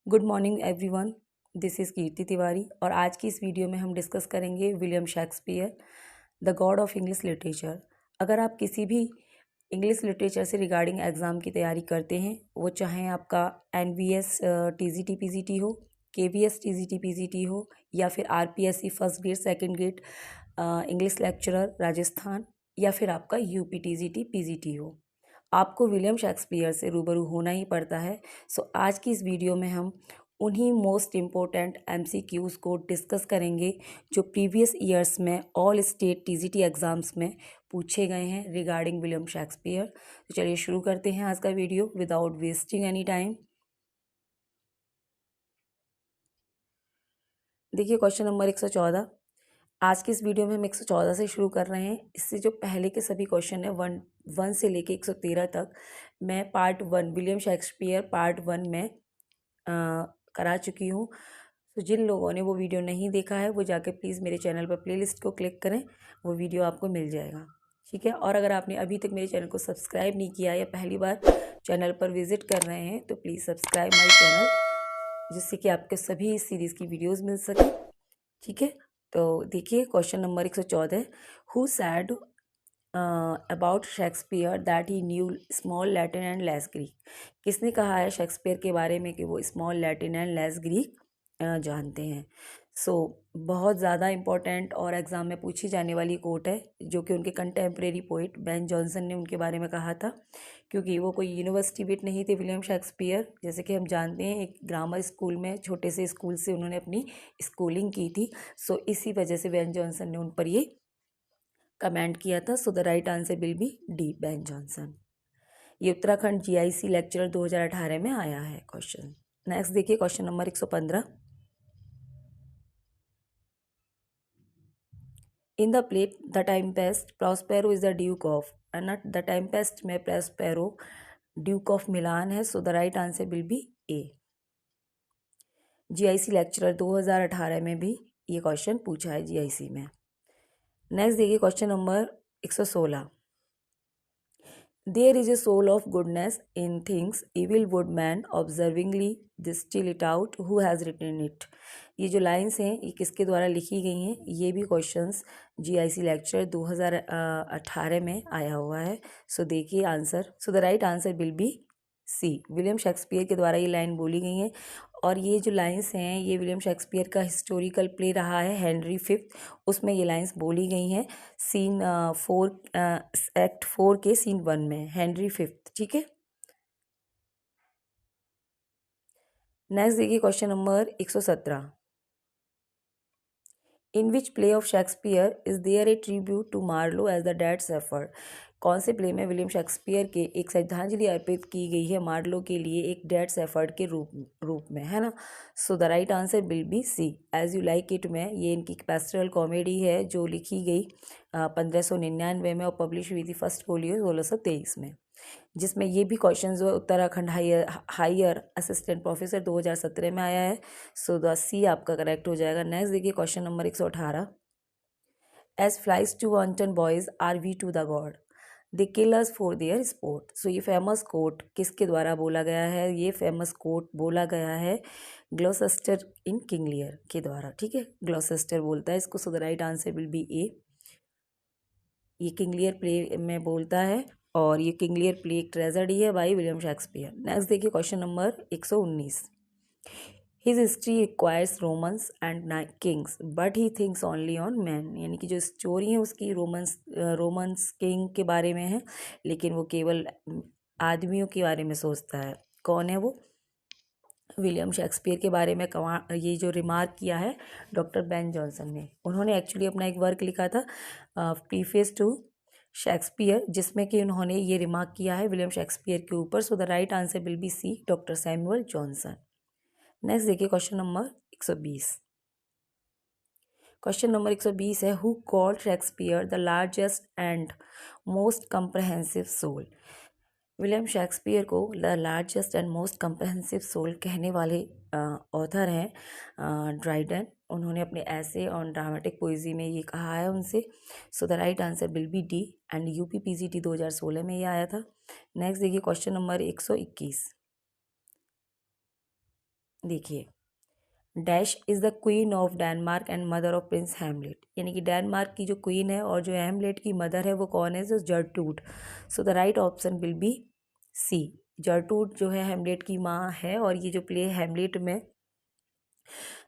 Good morning everyone, this is Kirti Tiwari और आज की इस वीडियो में हम डिस्कस करेंगे William Shakespeare, the god of English literature. अगर आप किसी भी इंग्लिश लिटरेचर से रिगार्डिंग एग्ज़ाम की तैयारी करते हैं, वो चाहे आपका NVS TGT PGT हो, KVS TGT PGT हो या फिर RPSC first grade second grade English lecturer Rajasthan या फिर आपका UP TGT PGT हो, आपको विलियम शेक्सपियर से रूबरू होना ही पड़ता है। सो आज की इस वीडियो में हम उन्हीं मोस्ट इम्पोर्टेंट MCQs को डिस्कस करेंगे जो प्रीवियस ईयर्स में ऑल स्टेट TGT एग्ज़ाम्स में पूछे गए हैं रिगार्डिंग विलियम शेक्सपियर। तो चलिए शुरू करते हैं आज का video without wasting any time. देखिए क्वेश्चन नंबर 114। आज की इस वीडियो में हम 114 से शुरू कर रहे हैं। इससे जो पहले के सभी क्वेश्चन है वन से लेके 113 तक मैं पार्ट 1 विलियम शेक्सपियर पार्ट 1 में करा चुकी हूँ। तो जिन लोगों ने वो वीडियो नहीं देखा है वो जाके प्लीज़ मेरे चैनल पर प्लेलिस्ट को क्लिक करें, वो वीडियो आपको मिल जाएगा। ठीक है, और अगर आपने अभी तक मेरे चैनल को सब्सक्राइब नहीं किया या पहली बार चैनल पर विजिट कर रहे हैं तो प्लीज़ सब्सक्राइब माई चैनल, जिससे कि आपके सभी इस सीरीज़ की वीडियोज़ मिल सके। ठीक है, तो देखिए question number 114। Who said about Shakespeare that he new small Latin and less Greek. किसने कहा है शेक्सपियर के बारे में कि वो small Latin and less Greek जानते हैं। सो बहुत ज़्यादा इम्पोर्टेंट और एग्ज़ाम में पूछी जाने वाली कोट है, जो कि उनके कंटेम्प्रेरी पोइट बेन जॉनसन ने उनके बारे में कहा था। क्योंकि वो कोई यूनिवर्सिटी बिट नहीं थे विलियम शेक्सपियर, जैसे कि हम जानते हैं एक ग्रामर स्कूल में छोटे से स्कूल से उन्होंने अपनी स्कूलिंग की थी। सो इसी वजह से बेन जॉनसन ने उन पर ये कमेंट किया था। So the right answer will be D, Ben Johnson. ये उत्तराखंड GIC लेक्चरर 2018 में आया है क्वेश्चन। नेक्स्ट देखिए question number 115। In the play the Tempest Prospero is the duke of, not the Tempest में प्रॉस्पेरो ड्यूक ऑफ मिलान है। So the right answer will be A. GIC lecturer 2018 में भी ये question पूछा है GIC में। Next देखिए question number 116। There is a soul of goodness in things evil would man observingly distill it out who has written it। ये जो lines हैं ये किसके द्वारा लिखी गई हैं, ये भी क्वेश्चंस GIC लेक्चर 2018 में आया हुआ है। सो देखिए answer, so the right answer will be C, William Shakespeare के द्वारा ये लाइन बोली गई हैं। और ये जो लाइन्स हैं ये विलियम शेक्सपियर का हिस्टोरिकल प्ले रहा है हेनरी फिफ्थ, उसमें ये लाइन्स बोली गई हैं। सीन 4 एक्ट 4 के सीन 1 में हेनरी फिफ्थ। ठीक है, नेक्स्ट देखिए question number 117। In which play of Shakespeare is there a tribute to Marlowe as the dead shepherd. कौन से प्ले में विलियम शेक्सपियर के एक श्रद्धांजलि अर्पित की गई है मार्लो के लिए एक डैड सेफर्ड के रूप में, है ना। So the right answer will be C, as you like it में। ये इनकी पेस्टरल कॉमेडी है जो लिखी गई 1599 में और पब्लिश हुई थी फर्स्ट फोलियो 1623 में, जिसमें ये भी क्वेश्चन जो उत्तराखंड हायर असिस्टेंट प्रोफेसर 2017 में आया है। सो द सी आपका करेक्ट हो जाएगा। नेक्स्ट देखिए question number 118। As flies to wanton boys are we to the god, they kill us for their sport. So ये फेमस कोट किसके द्वारा बोला गया है, ये फेमस कोट बोला गया है ग्लॉसेस्टर इन किंग लियर के द्वारा। ठीक है, ग्लॉसेस्टर बोलता है इसको। So the right answer will be A, ये किंग लियर प्ले में बोलता है और ये किंग लियर प्ले एक ट्रेजेडी है बाई विलियम शेक्सपियर। नेक्स्ट देखिए question number 119। His history requires romance and kings but he thinks only on man. यानी कि जो स्टोरी है उसकी रोमन्स किंग के बारे में है, लेकिन वो केवल आदमियों के बारे में सोचता है। कौन है वो? विलियम शेक्सपियर के बारे में ये जो रिमार्क किया है डॉक्टर बेन जॉनसन ने। उन्होंने एक्चुअली अपना एक वर्क लिखा था प्रीफेस टू शेक्सपियर, जिसमें कि उन्होंने ये रिमार्क किया है विलियम शेक्सपियर के ऊपर। So the right answer will be C, doctor Samuel Johnson. Next देखिए क्वेश्चन नंबर 120। क्वेश्चन नंबर 120 है who called Shakespeare the largest and most comprehensive soul. William Shakespeare को the largest and most comprehensive soul कहने वाले author हैं Dryden. उन्होंने अपने ऐसे और ड्रामेटिक पोइजी में ये कहा है उनसे। सो the right answer will be D and UP PGT 2016 में ये आया था। नेक्स्ट देखिए क्वेश्चन नंबर 121। देखिए, dash is the queen of Denmark and mother of Prince Hamlet, यानी कि डेनमार्क की जो क्वीन है और जो हैमलेट की मदर है वो कौन है? जो Gertrude. So the right option will be C. Gertrude जो है हैमलेट की माँ है और ये जो प्ले हैमलेट में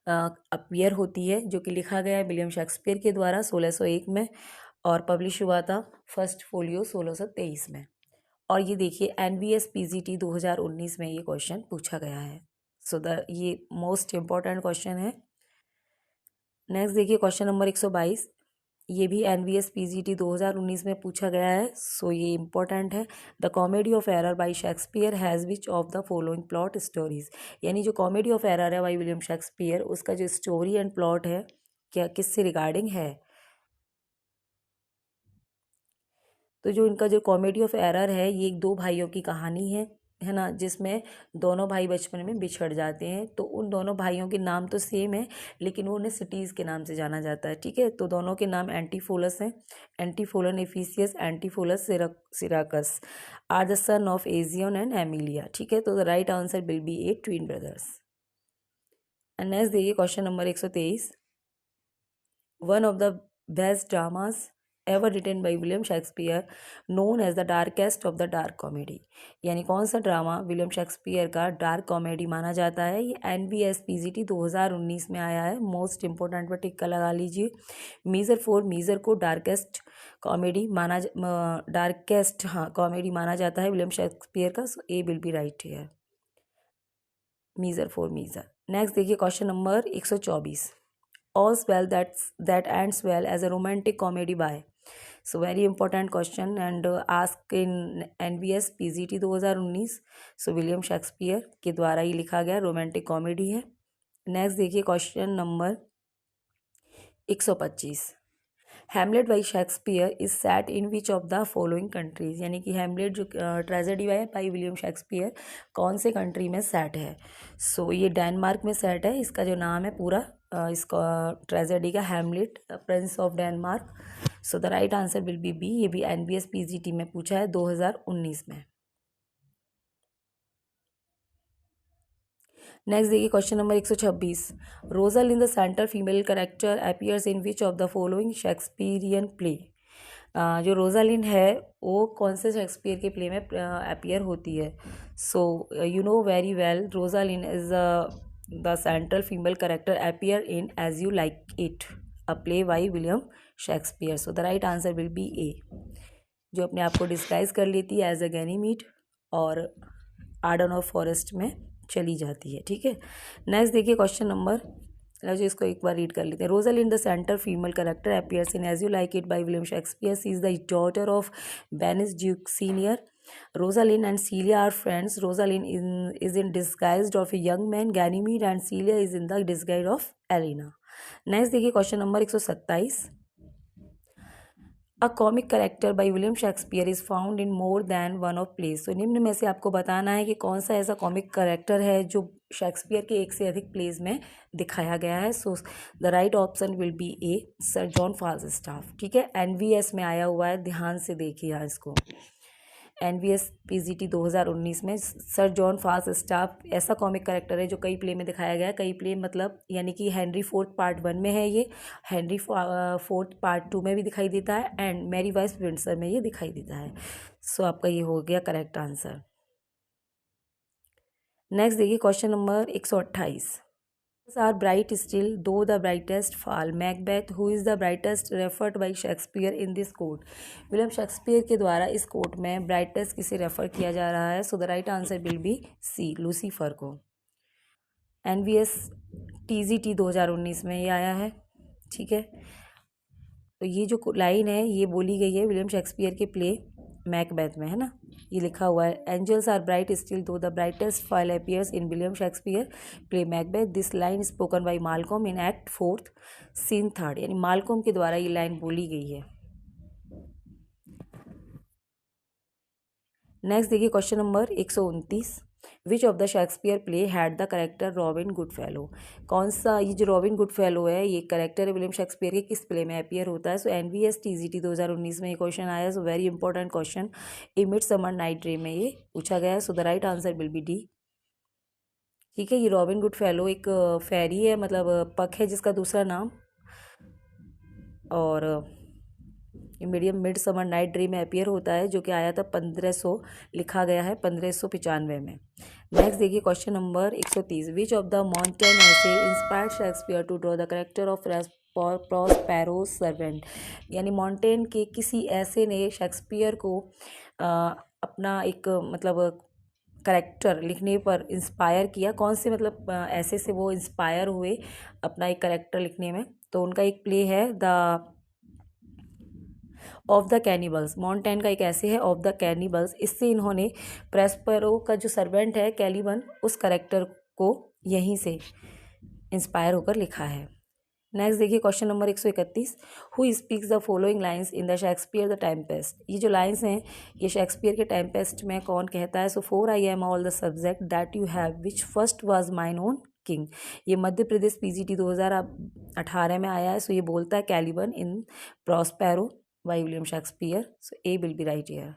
अपीयर होती है, जो कि लिखा गया है विलियम शेक्सपियर के द्वारा 1601 में और पब्लिश हुआ था फर्स्ट फोलियो 1623 में। और ये देखिए NVS PGT 2019 में ये क्वेश्चन पूछा गया है। सो ये मोस्ट इम्पॉर्टेंट क्वेश्चन है। नेक्स्ट देखिए क्वेश्चन नंबर 122, ये भी NVS PGT 2019 में पूछा गया है। सो ये इम्पोर्टेंट है। The comedy of error by Shakespeare has which of the following plot stories, यानी जो कॉमेडी ऑफ एरर है बाई विलियम शेक्सपियर, उसका जो स्टोरी एंड प्लॉट है क्या किससे रिगार्डिंग है? तो जो इनका जो कॉमेडी ऑफ एरर है ये एक दो भाइयों की कहानी है ना, जिसमें दोनों भाई बचपन में बिछड़ जाते हैं। तो उन दोनों भाइयों के नाम तो सेम है लेकिन वो उन्हें सिटीज़ के नाम से जाना जाता है। ठीक है, तो दोनों के नाम एंटीफोलस हैं। Antipholus Ephesus, Antipholus Syracuse are the son of Egeon and Emilia. ठीक है, तो the right answer will be A twin brothers. And next देखिए question number 123, one of the best dramas ever written by William Shakespeare known as the darkest of the dark comedy, यानी कौन सा drama William Shakespeare का dark comedy माना जाता है? ये NVS PGT 2019 में आया है। मोस्ट इंपॉर्टेंट पर टिक्का लगा लीजिए। मीज़र को डार्केस्ट कॉमेडी डार्केस्ट कॉमेडी माना जाता है विलियम शेक्सपियर का। So A will be right here, measure. Next देखिए question number 124, all's well that ends well as a romantic comedy by, so very important question and asked in NVS PGT 2019। So William Shakespeare के द्वारा ये लिखा गया romantic comedy है। Next देखिए question number 125, Hamlet by Shakespeare is set in which of the following countries, यानी कि Hamlet जो ट्रेजेडी है बाई विलियम शेक्सपियर कौन से कंट्री में सेट है? सो ये डेनमार्क में सेट है। इसका जो नाम है पूरा इसका ट्रेजेडी का Hamlet prince of Denmark. So the right answer will be B. ये भी NVS PGT में पूछा है 2019 में। नेक्स्ट देखिए question number 126, Rosel in the center female character appears in which of the following Shakespearean play, जो Rosalind है वो कौन से शेक्सपियर के प्ले में अपीयर होती है? So you know very well Rosalind is the central female character appear in as you like it, a play by William Shakespeare. So the right answer will be A, जो अपने आप को disguise कर लेती है as a Ganymede और Arden of forest में चली जाती है। ठीक है, नेक्स्ट देखिए क्वेश्चन नंबर, जो इसको एक बार रीड कर लेते हैं। Rosalind the center female character appears in as you like it by William Shakespeare. She is the daughter of banished duke senior. Rosalind and Celia are friends. Rosalind is in disguise of a young man, Ganymede, and Celia is in the disguise of Elena. Next देखिए question number 127, a comic character by William Shakespeare is found in more than one of plays. तो निम्न में से आपको बताना है कि कौन सा ऐसा कॉमिक करेक्टर है जो शेक्सपियर के एक से अधिक प्लेस में दिखाया गया है। So the right option will be A, sir John Falstaff. ठीक है, NVS में आया हुआ है, ध्यान से देखिए इसको। NVS PGT 2019 में सर जॉन फाल्स्टाफ ऐसा कॉमिक करेक्टर है जो कई प्ले में दिखाया गया है। कई प्ले मतलब यानी कि हेनरी फोर्थ पार्ट 1 में है, ये हेनरी फोर्थ पार्ट 2 में भी दिखाई देता है एंड मैरी वाइस विंडसर में ये दिखाई देता है। सो आपका ये हो गया करेक्ट आंसर। नेक्स्ट देखिए question number 128, are bright still though the brightest fall, Macbeth who is the brightest referred by Shakespeare in this quote. William Shakespeare के द्वारा इस कोट में ब्राइटेस्ट किसे रेफर किया जा रहा है? So the right answer will be C, Lucifer को। NVS TGT 2019 में ये आया है। ठीक है, तो ये जो लाइन है ये बोली गई है विलियम शेक्सपियर के प्ले मैकबेथ में, है ना। ये लिखा हुआ है, angels are bright still though the brightest fall appears in William Shakespeare play Macbeth. This line spoken by Malcolm in act 4 scene 3, यानी मालकॉम के द्वारा ये लाइन बोली गई है। नेक्स्ट देखिए question number 129, which of the Shakespeare play had the character robin Goodfellow. कौन सा ये जो रॉबिन गुडफेलो है ये करेक्टर है विलियम शेक्सपियर के किस प्ले में अपीयर होता है? सो NVS TGT 2019 में ये क्वेश्चन आया। सो वेरी इंपॉर्टेंट क्वेश्चन, ए मिडसमर नाइट ड्रीम में ये पूछा गया है। So the right answer will be D. ठीक है। ये रॉबिन गुड फेलो एक फेरी है, मतलब पक है जिसका दूसरा नाम, और ये medium mid summer night dream में अपीयर होता है, जो कि आया था 1500, लिखा गया है 1595 में। नेक्स्ट देखिए question number 130, which of the mountain has inspired Shakespeare to draw the character of Prospero servant. यानी माउंटेन के किसी ऐसे ने शेक्सपियर को अपना एक मतलब करेक्टर लिखने पर इंस्पायर किया। कौन से मतलब ऐसे से वो इंस्पायर हुए अपना एक करेक्टर लिखने में? तो उनका एक प्ले है the of the cannibals. Mountain का एक ऐसे है ऑफ द कैनिबल्स। इससे इन्होंने प्रेस्पेरो का जो सर्वेंट है कैलिबन, उस करेक्टर को यहीं से इंस्पायर होकर लिखा है। नेक्स्ट देखिए question number 131, who speaks the following lines in the Shakespeare the Tempest. ये जो लाइन्स हैं ये शेक्सपियर के टेम्पेस्ट में कौन कहता है? So four I am all the subject that you have which first was mine own king. ये मध्य प्रदेश पीजीटी 2018 में आया है। सो ये बोलता है Caliban in Prospero by William Shakespeare. So A will be right here.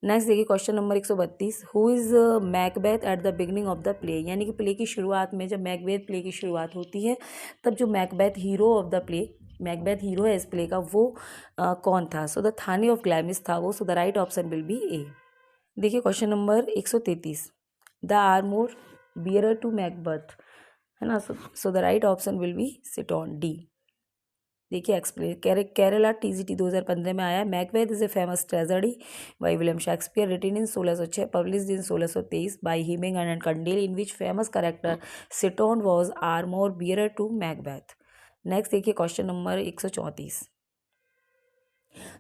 Next देखिए question number 132, who is Macbeth at the beginning of the play. यानी कि प्ले की शुरुआत में, जब मैकबेथ प्ले की शुरुआत होती है, तब जो Macbeth hero of the play, Macbeth hero है इस प्ले का, वो कौन था? सो द थानी ऑफ ग्लैमिस था वो। So the right option will be A. देखिए question number 133, the armour bearer to Macbeth, है ना। So the right option will be Seyton, D. देखिए एक्सप्लेन, केरला टीजीटी 2015 में आया। Macbeth is a famous tragedy by William Shakespeare written in 1606, published in 1623 by Heminges and Condell, in which famous character Seyton was armour bearer to Macbeth. Next देखिए question number 134,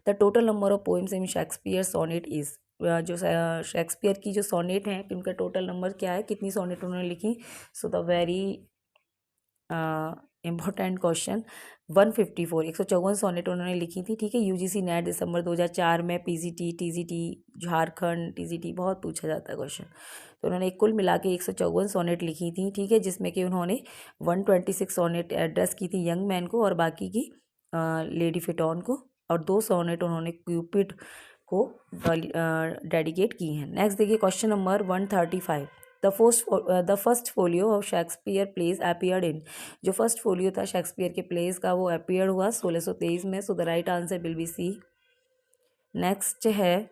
the total number of poems in Shakespeare sonnet is. जो Shakespeare की जो sonnet हैं उनका total number क्या है, कितनी sonnet उन्होंने लिखी? So the very important question, 154, 154 sonnet उन्होंने लिखी थी। ठीक है। यूजीसी नेट दिसंबर 2004 में, पीजीटी, टीजीटी झारखंड, टीजीटी बहुत पूछा जाता है क्वेश्चन। तो उन्होंने कुल मिला के 154 सोनेट लिखी थी। ठीक है। जिसमें कि उन्होंने 126 सोनेट एड्रेस की थी यंग मैन को और बाकी की लेडी फिटॉन को, और 2 सोनेट उन्होंने क्यूपिड को डेडिकेट की हैं। नेक्स्ट देखिए question number 135, the first folio of Shakespeare plays appeared in. जो फर्स्ट फोलियो था शेक्सपियर के प्लेज का, वो अपीयर्ड हुआ 1623 में। So the right answer will be C. Next है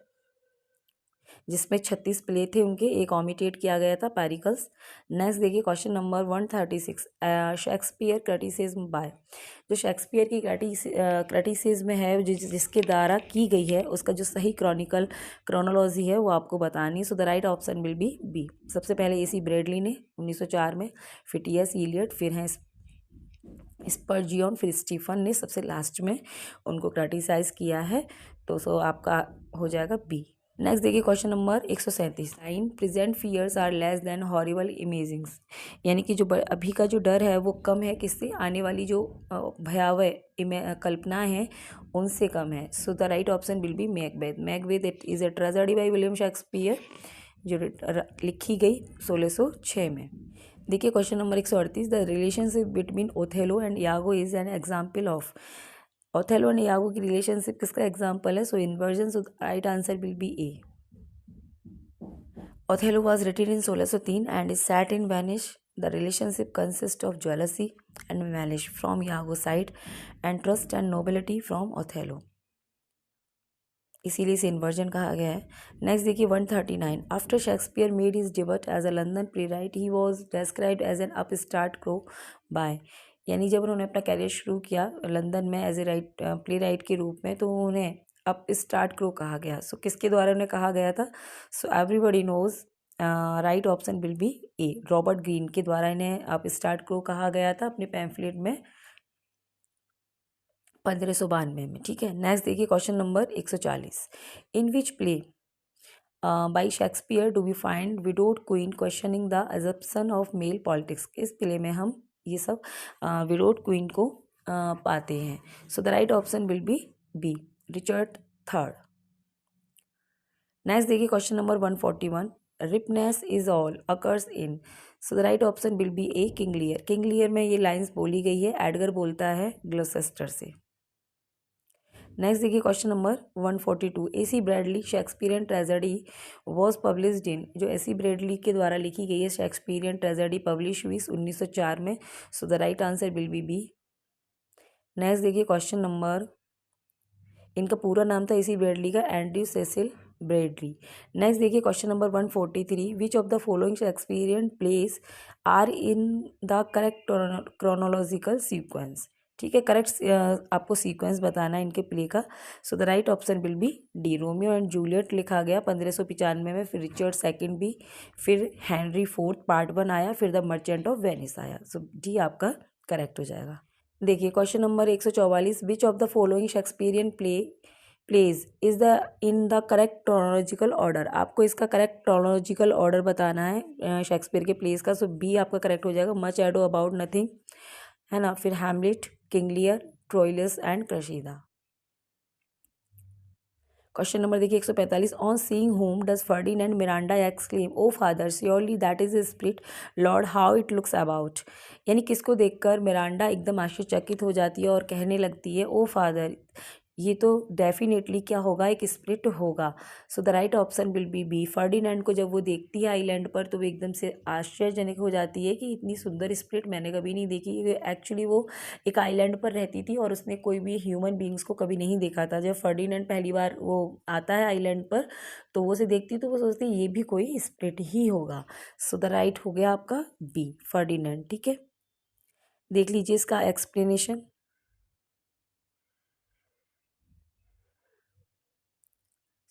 जिसमें 36 प्ले थे उनके, एक ओमिटेट किया गया था, पैरिकल्स। नेक्स्ट देखिए question number 136, Shakespeare criticism by. जो शेक्सपियर की क्रिटिसिज्म है जिसके द्वारा की गई है, उसका जो सही क्रोनोलॉजी है वो आपको बतानी। So the right option will be B. सबसे पहले AC ब्रेडली ने 1904 में, फिर TS इलियट, फिर हैं स्पर्जियन, फिर स्टीफन ने सबसे लास्ट में उनको क्रिटिसाइज किया है। तो सो आपका हो जाएगा बी। नेक्स्ट देखिए question number 137, line present fears are less than horrible imaginings. यानी कि जो अभी का जो डर है वो कम है किससे? आने वाली जो भयावह कल्पना है उनसे कम है। So the right option will be Macbeth. Macbeth it is a tragedy by William Shakespeare, जो लिखी गई 1606 में। देखिए question number 138, the relationship between Othello and Iago is an example of. Othello and Iago की रिलेशनशिप किसका example है? So inversion. So right answer will be A. Othello was written in 1603 and is set in Venice. The relationship consists of jealousy and malice from Iago's side and trust and nobility from Othello. इसीलिए इसे inversion कहा गया है। Next देखिए 139, after Shakespeare made his debut as a London playwright he was described as an upstart crow by. यानी जब उन्होंने अपना कैरियर शुरू किया लंदन में एज ए प्ले राइट के रूप में, तो उन्हें अप स्टार्ट क्रो कहा गया। सो किसके द्वारा उन्हें कहा गया था? So everybody knows, right option will be A, Robert Greene के द्वारा इन्हें अप स्टार्ट क्रो कहा गया था अपने पैम्फलेट में 1592 में। ठीक है। नेक्स्ट देखिए question number 140, in which play by Shakespeare do we find widowed queen questioning the assumption of male politics. इस प्ले में हम ये सब विडोड क्वीन को पाते हैं। So the right option will be B, Richard Third. Next देखिए question number 141, ripeness is all occurs in. So the right option will be A, King Lear. King Lear में ये लाइन्स बोली गई है, Edgar बोलता है ग्लोसेस्टर से। नेक्स्ट देखिए question number 142, AC Bradley Shakespearean tragedy was published in, जो AC ब्रैडली के द्वारा लिखी गई है शेक्सपियरियन ट्रेजेडी पब्लिश हुई 1904 में। So the right answer will be B. Next देखिए क्वेश्चन नंबर, इनका पूरा नाम था AC ब्रैडली का एंड्रयू सेसिल ब्रैडली। नेक्स्ट देखिए question number 143, which of the following Shakespearean plays are in the correct chronological sequence. ठीक है, करेक्ट आपको सीक्वेंस बताना है इनके प्ले का। सो the right option will be D. Romeo and Juliet लिखा गया 1595 में, फिर रिचर्ड सेकंड भी, फिर हेनरी फोर्थ पार्ट 1 आया, फिर द मर्चेंट ऑफ वेनिस आया। सो डी आपका करेक्ट हो जाएगा। देखिए question number 144, which of the following Shakespearean plays is the in the correct chronological order. आपको इसका करेक्ट क्रोनोलॉजिकल ऑर्डर बताना है शेक्सपियर के प्लेस का। सो बी आपका करेक्ट हो जाएगा, मच एडो अबाउट नथिंग, है ना, फिर Hamlet, King Lear, Troilus and Cressida. Question number देखिए 145, on seeing whom does Ferdinand Miranda exclaim O father surely that is a spirit lord how it looks about. यानी किसको देखकर Miranda एकदम आश्चर्यचकित हो जाती है और कहने लगती है ओ फादर, ये तो डेफिनेटली क्या होगा, एक स्प्लिट होगा। So the right option will be B. Ferdinand को जब वो देखती है आइलैंड पर तो वो एकदम से आश्चर्यजनक हो जाती है कि इतनी सुंदर स्प्लिट मैंने कभी नहीं देखी। एक्चुअली वो एक आइलैंड पर रहती थी और उसने कोई भी ह्यूमन बींग्स को कभी नहीं देखा था। जब फर्डिनेंड पहली बार वो आता है आइलैंड पर तो वो उसे देखती तो वो सोचती ये भी कोई स्प्लिट ही होगा। सो द राइट हो गया आपका बी, फर्डिनेंड। ठीक है, देख लीजिए इसका एक्सप्लेनेशन।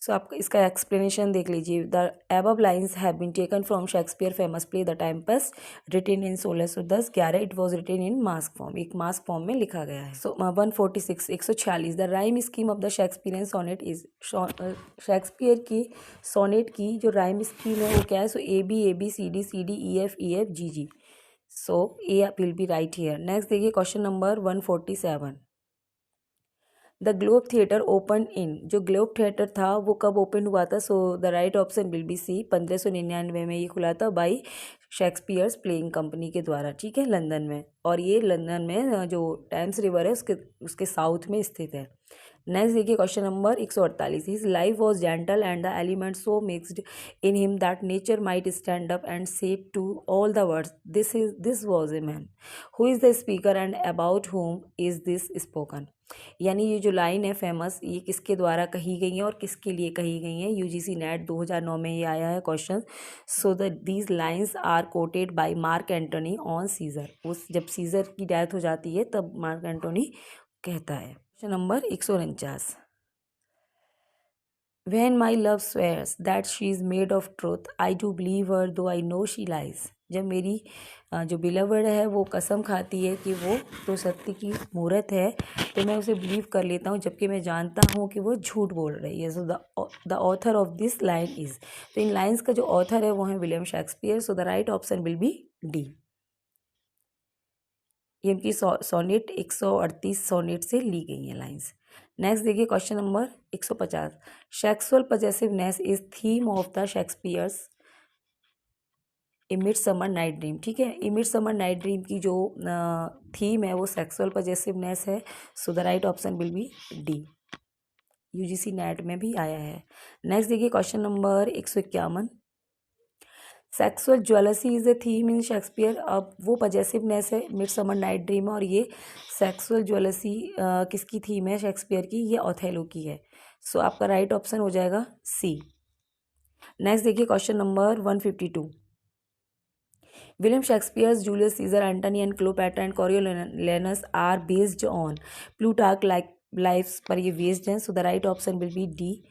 सो आप इसका एक्सप्लेनेशन देख लीजिए। The above lines have been taken from Shakespeare famous play the Tempest written in 1610-11। It was written in masque form, एक मास्क फॉर्म में लिखा गया है। So 146 146, the rhyme scheme of the Shakespearean sonnet is, Shakespeare की sonnet की जो rhyme scheme है वो क्या है। So A B C D E F G G. So A will be right here. Next देखिए question number 147, the Globe theatre open in, जो Globe theatre था वो कब ओपन हुआ था। So the right option will be C. 1599 में ये खुला था बाई शेक्सपियर्स प्लेइंग कंपनी के द्वारा। ठीक है, लंदन में, और ये लंदन में जो टेम्स रिवर है उसके साउथ में स्थित है। नेक्स्ट देखिए question number 148, his life was gentle and the element so mixed in him that nature might stand up and say to all the words this was a man. Who is the speaker and about whom is this spoken. यानी ये जो line है famous, ये किसके द्वारा कही गई है और किसके लिए कही गई है। यूजीसी नेट 2009 में ये आया है question. So the these lines are quoted by Mark Antony on Caesar. उस जब सीजर की डेथ हो जाती है तब मार्क एंटोनी कहता है। Question number 149, When my love swears that she is made of truth, I do believe her though I know she lies। जब मेरी जो बिलवर्ड है वो कसम खाती है कि वो तो सत्य की मूर्त है तो मैं उसे बिलीव कर लेता हूँ जबकि मैं जानता हूँ कि वो झूठ बोल रही है। So the author of this line is, तो इन लाइन्स का जो ऑथर है वो है William Shakespeare. So the right option will be D. ये इनकी सोनेट 138 सोनेट से ली गई हैं लाइन्स। नेक्स्ट देखिए question number 150, sexual possessiveness is theme of the Shakespeare's A midsummer Night dream. ठीक है, ए मिडसमर नाइट ड्रीम की जो थीम है वो सेक्सुअल पजेसिवनेस है। So the right option will be D. UGC NET में भी आया है। नेक्स्ट देखिए question number 151, sexual jealousy is a theme in Shakespeare. अब वो पजेसिवनेस है मिडसमर नाइट ड्रीम और ये सेक्सुअल ज्वेलसी किसकी थीम है शेक्सपियर की, ये ओथेलो की है। सो आपका राइट ऑप्शन हो जाएगा सी। नेक्स्ट देखिए question number 152, William Shakespeare's Julius Caesar Antony and Cleopatra and Coriolanus are based on Plutarch lives पर ये बेस्ड हैं। So the right option will be D,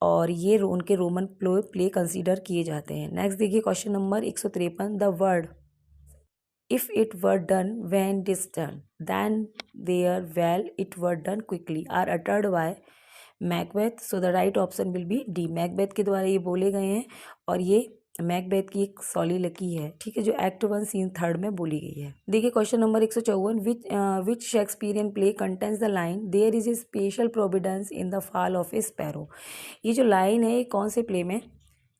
और ये उनके रोमन प्ले कंसीडर किए जाते हैं। नेक्स्ट देखिए question number 153, the word if it were done when this done then there well it were done quickly are uttered by Macbeth. So the right option will be D. Macbeth के द्वारा ये बोले गए हैं और ये Macbeth की एक सॉलिलकी है। ठीक है, जो एक्ट 1 सीन 3 में बोली गई है। देखिए question number 154, which Shakespearean play contains the line there is a special providence in the fall of a sparrow. ये जो लाइन है ये कौन से प्ले में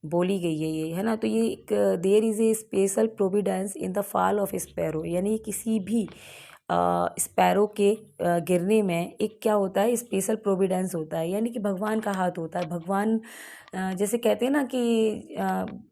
बोली गई है, ये है ना, तो ये there is a special providence in the fall of a sparrow, यानी किसी भी स्पैरो के गिरने में एक क्या होता है, स्पेशल प्रोविडेंस होता है, यानी कि भगवान का हाथ होता है। भगवान जैसे कहते हैं ना कि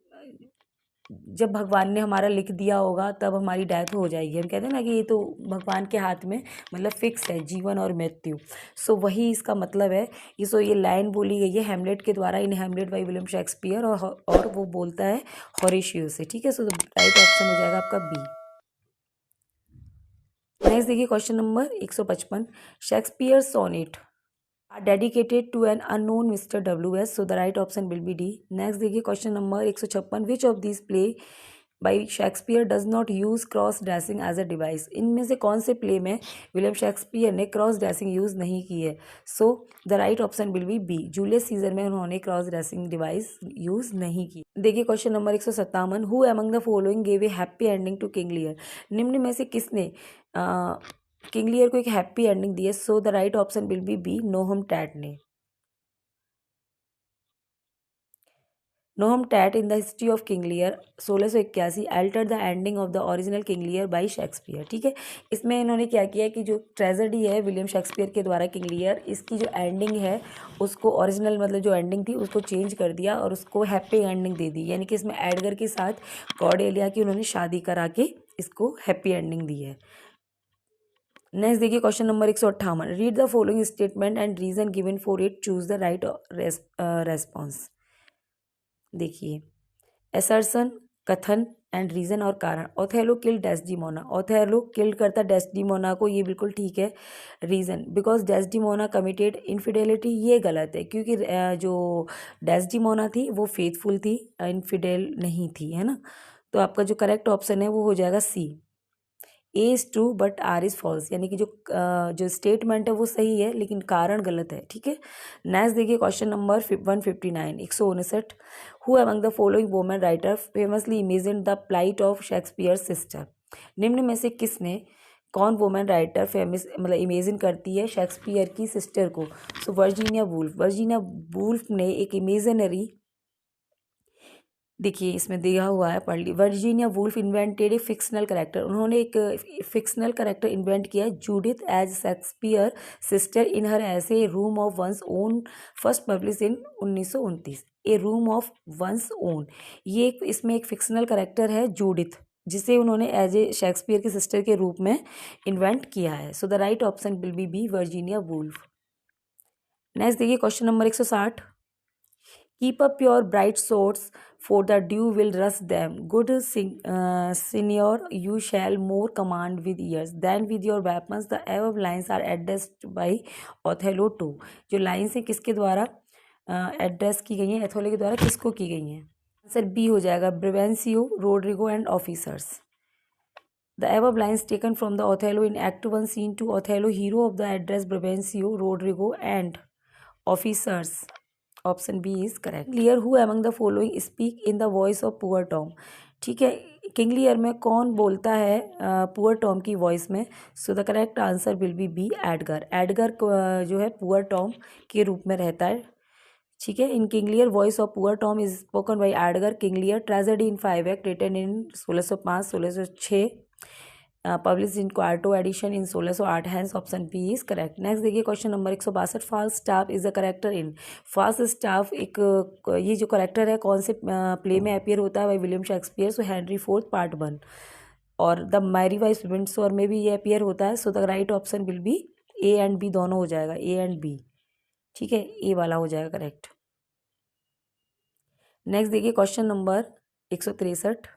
जब भगवान ने हमारा लिख दिया होगा तब हमारी डेथ हो जाएगी। हम कहते हैं ना कि ये तो भगवान के हाथ में मतलब फिक्स है जीवन और मृत्यु। सो वही इसका मतलब है। ये लाइन बोली गई है हेमलेट के द्वारा, इन हेमलेट बाई विलियम शेक्सपियर, और वो बोलता है होरेशियो से। ठीक है, सो राइट ऑप्शन हो जाएगा आपका बी। नेक्स्ट देखिए question number 155, Shakespeare sonnet are dedicated to an unknown Mr. W.S. So the right option will be D. Next देखिए question number 156, which of these play by Shakespeare does not use cross dressing as a device? इनमें से कौन से play में William Shakespeare ने cross dressing use नहीं की है? So the right option will be B, Julius Caesar में उन्होंने क्रॉस ड्रेसिंग डिवाइस यूज़ नहीं की। देखिए question number 157, who among the following gave a happy ending to King Lear? निम्न में से किसने किंग लियर को एक हैप्पी एंडिंग दी है? So the right option will be B, Nahum Tate ने। Nahum Tate in the History of King Lear 1681 altered the ending of the original King Lear by Shakespeare. ठीक है, इसमें इन्होंने क्या किया कि जो ट्रेजेडी है विलियम शेक्सपियर के द्वारा किंग लियर, इसकी जो एंडिंग है उसको ओरिजिनल मतलब जो एंडिंग थी उसको चेंज कर दिया और उसको हैप्पी एंडिंग दे दी। यानी कि इसमें एडगर के साथ कॉर्डेलिया की उन्होंने शादी करा के इसको हैप्पी एंडिंग दी है। नेक्स्ट देखिए question number 158, read the following statement and reason given for it, choose the right response. देखिए असर्शन, कथन एंड रीजन और कारण। Othello killed Desdemona, Othello killed करता डेस्डिमोना को, ये बिल्कुल ठीक है। Reason, because Desdemona committed infidelity, ये गलत है क्योंकि जो डेस्डिमोना थी वो फेथफुल थी, इनफिडेल नहीं थी, है ना। तो आपका जो करेक्ट ऑप्शन है वो हो जाएगा C. A is true but R is false, यानी कि जो स्टेटमेंट है वो सही है लेकिन कारण गलत है। ठीक है, नेक्स्ट देखिए question number 159, 159, who among the following women writer famously imagine the plight of Shakespeare sister? निम्न में से किसने, कौन वुमेन राइटर फेमस मतलब इमेजिन करती है शेक्सपियर की सिस्टर को? So Virginia Woolf. Virginia Woolf ने एक इमेजिनरी, देखिए इसमें दिया हुआ है, पढ़ ली। Virginia Woolf invented a fictional character, उन्होंने एक फिक्शनल करेक्टर इन्वेंट किया, Judith as Shakespeare sister in हर ऐसे room of one's own, first publish in 1929। A room of one's own, ये इसमें एक फिक्शनल करेक्टर है जूडिथ, जिसे उन्होंने एज ए शेक्सपियर की सिस्टर के रूप में इन्वेंट किया है। So the right option will be B, Virginia Woolf. Next देखिए question number 160, keep up your bright swords, for the dew will rust them. Good senior, you shall more command with ears than with your weapons. The above lines are addressed by Othello too. जो lines हैं किसके द्वारा address की गई हैं, एथोले के द्वारा किसको की गई हैं? आंसर बी हो जाएगा, Brabantio, Roderigo and officers. The above lines taken from the Othello in Act 1, Scene 2, Othello, hero of the address Brabantio, Rodrigo and officers. Option B is correct. Clear, who among the following speak in the voice of poor Tom? ठीक है, King Lear में कौन बोलता है poor Tom की voice में? So the correct answer will be B, Edgar. Edgar जो है पुअर टॉम के रूप में रहता है। ठीक है, in King Lear voice of poor Tom is spoken by Edgar. King Lear tragedy in 5 act written in 1605 1606, publish in quarto edition in 1608, hence option B is correct. Next देखिए question number 162, Falstaff is a character in? Falstaff एक ये जो character है कौन से play में appear होता है? By William Shakespeare, so Henry fourth part 1। और द मैरी वाइफ विंडसोर में भी ये अपीयर होता है। So the right option will be A and B, दोनों हो जाएगा, ए एंड बी। ठीक है, ए वाला हो जाएगा करेक्ट। नेक्स्ट देखिए question number 163,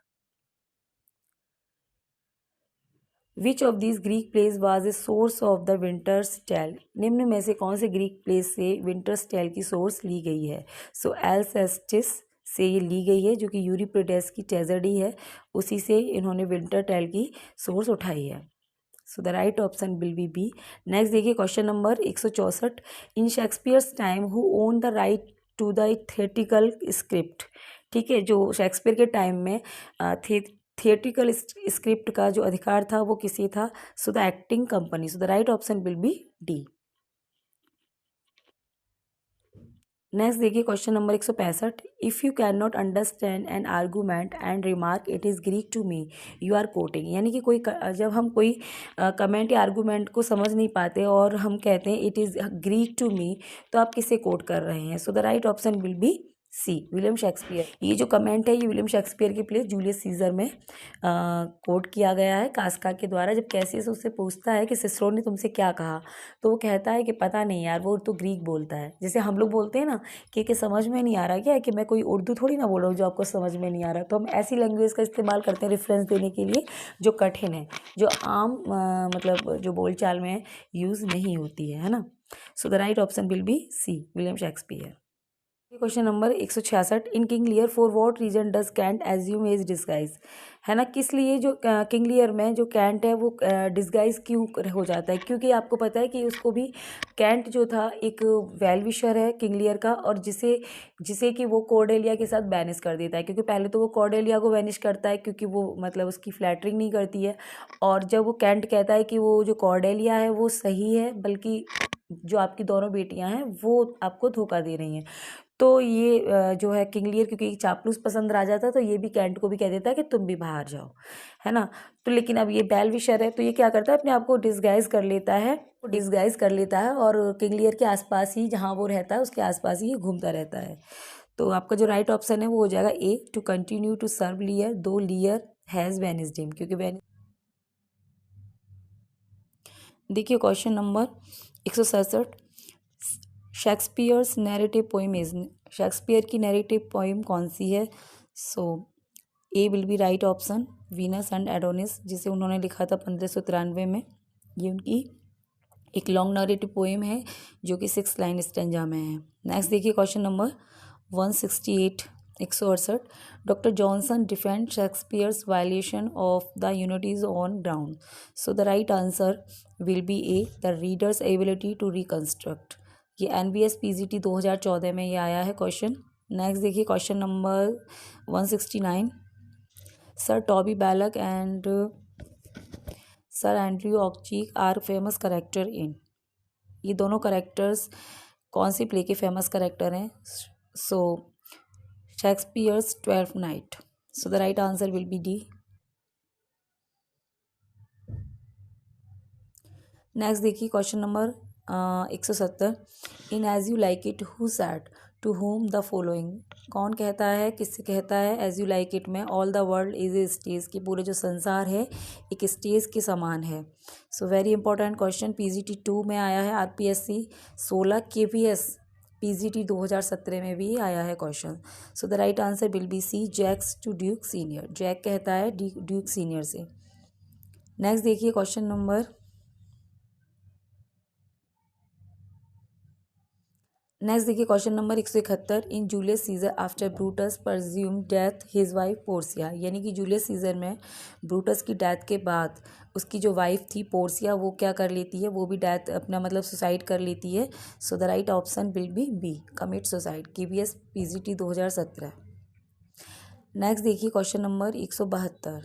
which of this Greek plays was a source of the Winter's Tale? निम्न में से कौन से ग्रीक प्लेस से विंटर्स टेल की सोर्स ली गई है? सो एल्सेस्टिस से ये ली गई है, जो कि यूरिपिडेस की ट्रेजेडी है, उसी से इन्होंने विंटर टेल की सोर्स उठाई है। So the right option will be B. Next देखिए question number 164, in Shakespeare's time who own the right to the theatrical script? ठीक है, जो शेक्सपियर के टाइम में थिएटिकल स्क्रिप्ट का जो अधिकार था वो किसी था? So the acting company. So the right option will be D. Next देखिए question number 165। If you can not understand an argument and remark it is Greek to me, you are quoting. यानी कि जब हम कोई comment या argument को समझ नहीं पाते और हम कहते हैं it is Greek to me, तो आप किसे कोट कर रहे हैं? So the right option will be C, William Shakespeare. ये जो कमेंट है ये विलियम शेक्सपियर की प्ले जूलियस सीजर में कोट किया गया है कास्का के द्वारा। जब कैसियस उससे पूछता है कि सिसरो ने तुमसे क्या कहा, तो वो कहता है कि पता नहीं यार, वो तो ग्रीक बोलता है। जैसे हम लोग बोलते हैं ना कि समझ में नहीं आ रहा क्या, कि मैं कोई उर्दू थोड़ी ना बोल रहा हूँ जो आपको समझ में नहीं आ रहा। तो हम ऐसी लैंग्वेज का इस्तेमाल करते हैं रेफरेंस देने के लिए जो कठिन है, जो आम मतलब जो बोलचाल में यूज़ नहीं होती है ना। So the right option will be C, William Shakespeare. Question number 166। In King Lear for what reason does Kent assume as disguise, है ना। किस लिए जो किंग लियर में जो कैंट है वो डिस्गाइज क्यों हो जाता है? क्योंकि आपको पता है कि उसको भी कैंट जो था एक वेल विशर है किंग लियर का, और जिसे जिसे कि वो कॉर्डेलिया के साथ बैनिश कर देता है। क्योंकि पहले तो वो कॉर्डेलिया को बैनिश करता है क्योंकि वो मतलब उसकी फ्लैटरिंग नहीं करती है, और जब वो कैंट कहता है कि वो जो कॉर्डेलिया है वो सही है, बल्कि जो आपकी दोनों बेटियां हैं वो आपको धोखा दे रही हैं, तो ये जो है किंग लियर क्योंकि चापलूस पसंद आ जाता है, तो ये भी कैंट को भी कह देता है कि तुम भी बाहर जाओ, है ना। तो लेकिन अब ये बेल विशर है, तो ये क्या करता है, अपने आप को डिस्गाइज कर लेता है, डिस्गाइज कर लेता है और किंग लियर के आसपास ही, जहाँ वो रहता है उसके आसपास ही घूमता रहता है। तो आपका जो राइट ऑप्शन है वो हो जाएगा A, to continue to serve Lear though Lear has banished him, क्योंकि देखिए question number 167। Shakespeare's narrative poem is, Shakespeare की नैरेटिव पोइम कौन सी है? So A will be right option, Venus and Adonis, जिसे उन्होंने लिखा था 1593 में। ये उनकी एक लॉन्ग नैरेटिव पोइम है जो कि 6 लाइन स्टेंजा में है। नेक्स्ट देखिए question number 168, 168। Doctor Johnson defend Shakespeare's violation of the unities on ground. So the right answer will be A, the reader's ability to reconstruct. ये NBS PGT 2014 में ये आया है क्वेश्चन। नेक्स्ट देखिए question number 169। Sir Toby Belch and Sir Andrew Aguecheek are famous character in, ये दोनों characters कौन सी प्ले के फेमस करेक्टर हैं? So Shakespeare's 12th Night. So the right answer will be D. Next देखिए question number 170। In as you like it who said to whom the following, कौन कहता है, किससे कहता है एज यू लाइक इट में? All the world is a stage, की पूरे जो संसार है एक स्टेज के समान है। So very important question, PGT 2 में आया है, RPSC 16, KPS PGT 2017 में भी आया है question. So the right answer will be C, Jaques to Duke Senior, Jaques कहता है ड्यूक सीनियर से। नेक्स्ट देखिए क्वेश्चन नंबर, नेक्स्ट देखिए question number 171। In Julius Caesar after Brutus presumed death his wife Portia, यानी कि Julius Caesar में Brutus की death के बाद उसकी जो वाइफ थी पोर्सिया, वो क्या कर लेती है, वो भी डेथ अपना मतलब सुसाइड कर लेती है। So the right option will be B, commit suicide, KBS PGT 2017। Next देखिए question number 172।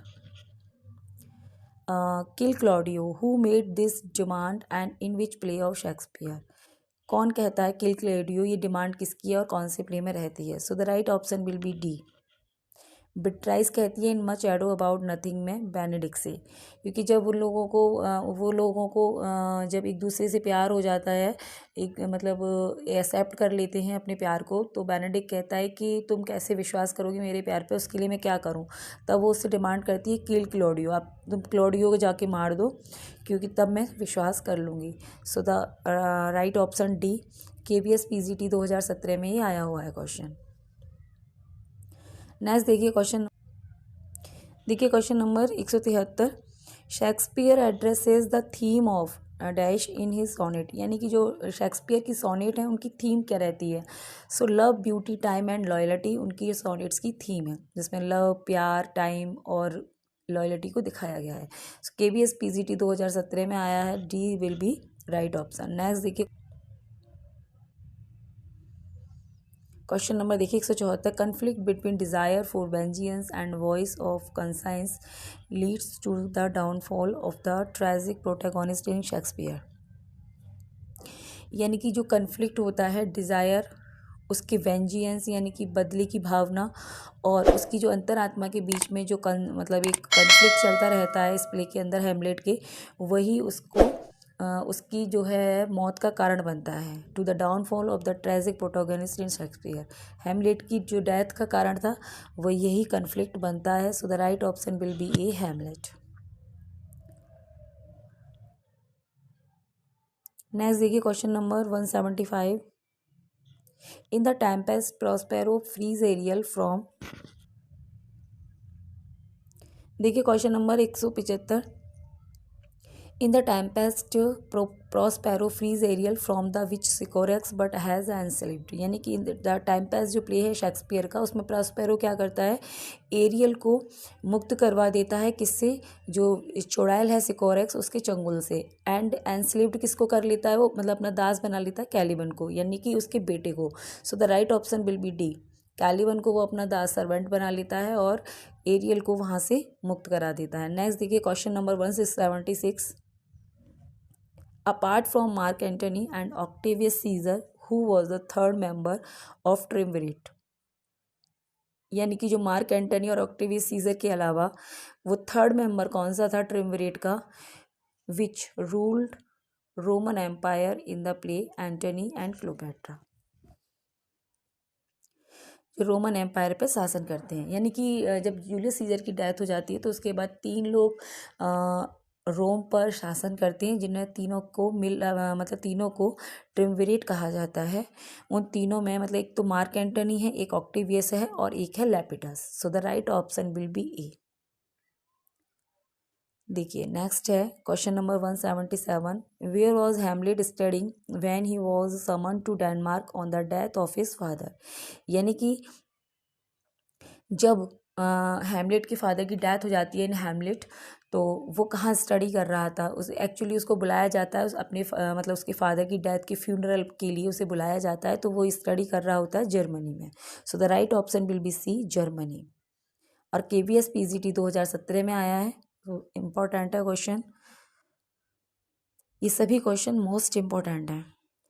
Kill Claudio who made this demand and in which play of Shakespeare, कौन कहता है किल क्लॉडियो, ये डिमांड किसकी है और कौन से प्ले में रहती है? So the right option will be D. Beatrice कहती है in Much ado about Nothing में बेनेडिक्ट से, क्योंकि जब उन लोगों को जब एक दूसरे से प्यार हो जाता है, एक मतलब एक्सेप्ट कर लेते हैं अपने प्यार को, तो बेनेडिक्ट कहता है कि तुम कैसे विश्वास करोगे मेरे प्यार पे, उसके लिए मैं क्या करूं? तब वो उससे डिमांड करती है किल क्लॉडियो, आप तुम क्लॉडियो को जाके मार दो, क्योंकि तब मैं विश्वास कर लूँगी। So the right option D, KBS PGT 2017 में ही आया हुआ है क्वेश्चन। नेक्स्ट देखिए question number 173। Shakespeare addresses the theme of dash in his sonnet, यानी कि जो शेक्सपियर की सोनेट है उनकी थीम क्या रहती है? So love, beauty, time and loyalty उनकी सोनेट्स की थीम है, जिसमें लव, प्यार, टाइम और लॉयल्टी को दिखाया गया है। सो KBS PGT 2017 में आया है, D will be right option. Next देखिए क्वेश्चन नंबर देखिए 174। Conflict between desire for vengeance and voice of conscience leads to the downfall of the tragic protagonist in Shakespeare, यानी कि जो कन्फ्लिक्ट होता है डिज़ायर उसके वेंजियंस यानी कि बदले की भावना और उसकी जो अंतरात्मा के बीच में जो मतलब एक कन्फ्लिक्ट चलता रहता है इस प्ले के अंदर हेमलेट के, वही उसको उसकी जो है मौत का कारण बनता है। To the downfall of the tragic protagonist in Shakespeare, Hamlet की जो डेथ का कारण था वो यही कन्फ्लिक्ट बनता है। So the right option will be A, Hamlet. Next देखिए question number 175। In the Tempest Prospero frees Ariel from, देखिए question number 175। In the Tempest Prospero frees Ariel from the witch Sycorax but has enslaved, यानी कि the Tempest जो play है Shakespeare का, उसमें Prospero क्या करता है, एरियल को मुक्त करवा देता है, किससे, जो चुड़ैल है सिकोरेक्स उसके चंगुल से। एंड एंस्लिप्ड किसको कर लेता है वो, मतलब अपना दास बना लेता है कैलिबन को, यानी कि उसके बेटे को। सो the right option will be D, Caliban को वो अपना दास सर्वेंट बना लेता है और एरियल को वहाँ से मुक्त करा देता है। नेक्स्ट देखिए question number 176। Apart from Mark Antony and Octavius Caesar, who was the third member of triumvirate, यानी कि जो मार्क एंटनी और ऑक्टेवियस सीजर के अलावा वो थर्ड मेंबर कौन सा था ट्रिumvirate का, which ruled Roman Empire in the play Antony and Cleopatra, जो रोमन एम्पायर पे शासन करते हैं। यानी कि जब जूलियस सीजर की डेथ हो जाती है तो उसके बाद 3 लोग रोम पर शासन करते हैं, जिन्हें तीनों को मतलब तीनों को ट्रिumvirate कहा जाता है। उन तीनों में मतलब एक तो मार्क एंटनी है, एक ऑक्टेवियस है और एक है Lepidus. So the right option will be A. देखिए नेक्स्ट है question number 177। Where was Hamlet studying when he was summon to Denmark on the death of his father, यानी कि जब हेमलेट के फादर की डेथ हो जाती है इन हेमलेट, तो वो कहाँ स्टडी कर रहा था, उस एक्चुअली उसको बुलाया जाता है, उस अपने मतलब उसके फादर की डेथ के फ्यूनरल के लिए उसे बुलाया जाता है, तो वो स्टडी कर रहा होता है जर्मनी में। So the right option will be C, Germany. और KVS PGT 2017 में आया है, तो इम्पोर्टेंट है क्वेश्चन, ये सभी क्वेश्चन मोस्ट इम्पोर्टेंट हैं।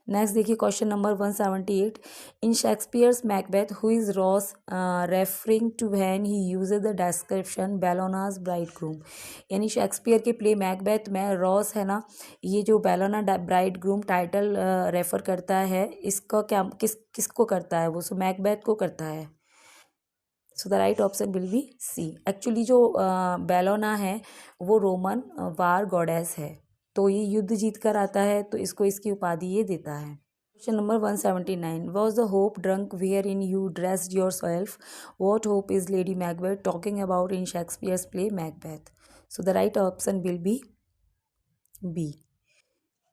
नेक्स्ट देखिए question number 178। In Shakespeare's Macbeth who is Ross referring to when he uses the description Bellona's bridegroom, यानी शेक्सपियर के प्ले मैकबेथ में रॉस है ना, ये जो बेलोना ब्राइडग्रूम टाइटल रेफर करता है, इसका क्या किसको करता है वो, सो मैकबेथ को करता है। So the right option will be C. Actually जो बेलोना है वो रोमन वार गॉडेस है, तो ये युद्ध जीत कर आता है, तो इसको इसकी उपाधि ये देता है। Question number 179। Was the hope drunk where in you dressed yourself, what hope is Lady Macbeth talking about in Shakespeare's play Macbeth. So the right option will be B,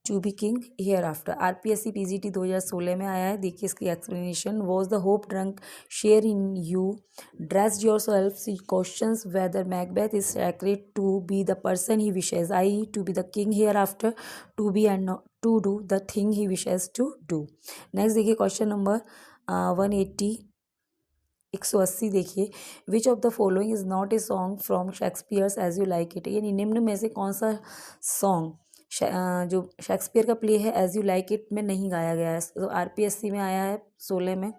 to be king hereafter. RPSC PGT 2016 में आया है, देखिए इसकी explanation. Was the hope drunk share in you dressed yourself, she questions whether Macbeth is sacred to be the person he wishes, I to be the king hereafter, to be and to do the thing he wishes to do. Next देखिए question number 180 180 देखिए। Which of the following is not a song from Shakespeare's as you like it, यानी निम्न में से कौन सा song जो Shakespeare का प्ले है एज यू लाइक इट में नहीं गाया गया है। तो RPSC में आया है 16 में।